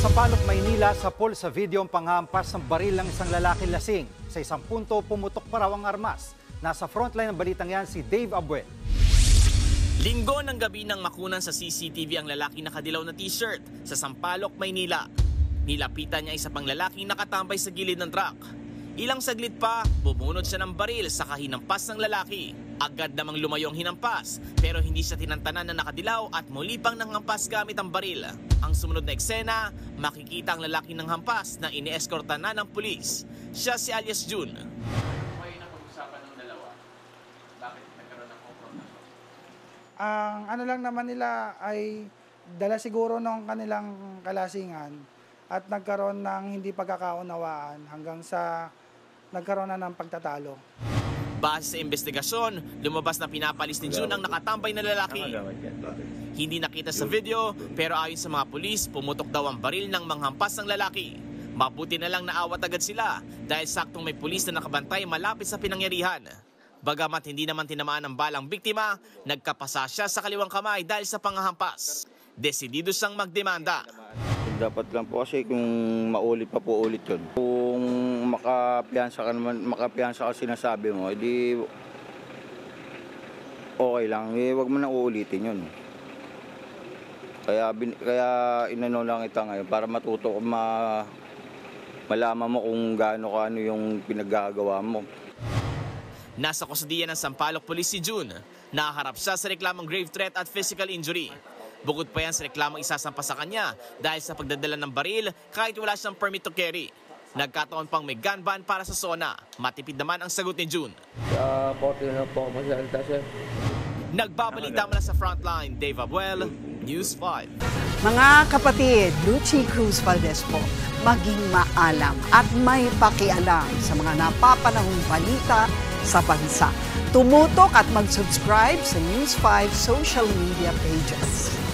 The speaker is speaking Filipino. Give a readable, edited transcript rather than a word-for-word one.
Sampaloc, Maynila, sapol sa video ang panghampas ng baril ng isang lalaki lasing. Sa isang punto, pumutok pa raw ang armas. Nasa frontline ng balitang yan si Dave Abuel. Linggo ng gabi nang makunan sa CCTV ang lalaki nakadilaw na t-shirt sa Sampaloc, Maynila. Nilapitan niya isa pang lalaking nakatambay sa gilid ng truck. Ilang saglit pa, bumunod siya ng baril sa kahinampas ng lalaki. Agad namang lumayo ang hinampas, pero hindi siya tinantanan na nakadilaw at muli pang nanghampas gamit ang baril. Ang sumunod na eksena, makikita ang lalaki ng hampas na inieskorta na ng pulis. Siya si alias June. May napag-usapan ng dalawa. Bakit nagkaroon ng konfrontasyon? Ang ano lang naman nila ay dala siguro ng kanilang kalasingan at nagkaroon ng hindi pagkakaunawaan hanggang sa nagkaroon na ng pagtatalo. Base sa investigasyon, lumabas na pinapalis ni June ang nakatambay na lalaki. Hindi nakita sa video, pero ayon sa mga pulis, pumutok daw ang baril ng manghampas ng lalaki. Mabuti na lang naawat agad sila dahil saktong may pulis na nakabantay malapit sa pinangyarihan. Bagamat hindi naman tinamaan ng balang biktima, nagkapasa siya sa kaliwang kamay dahil sa panghahampas. Desidido siyang magdemanda. Dapat lang po kasi kung maulit pa po ulit yun. Kung makapiyansa ka naman, makapiyansa ka sinasabi mo, edi okay lang, wag mo na uulitin yun. Kaya inano lang kita ngayon para matuto ko malaman mo kung gaano ka ano yung pinaggagawa mo. Nasa kusodiya ng Sampaloc Police si June. Naharap siya sa reklamong grave threat at physical injury. Bukod pa yan sa reklamong isasampa sa kanya dahil sa pagdadala ng baril kahit wala siyang permit to carry. Nagkataon pang may gun ban para sa SONA. Matipid naman ang sagot ni June. Sa korte na po ako masalita, sir. Nagbabalita mula sa Frontline, Dave Abuel, News 5. Mga kapatid, Lucy Cruz Valdez po, maging maalam at may pakialam sa mga napapanahong balita sa bansa. Tumutok at mag-subscribe sa News 5 social media pages.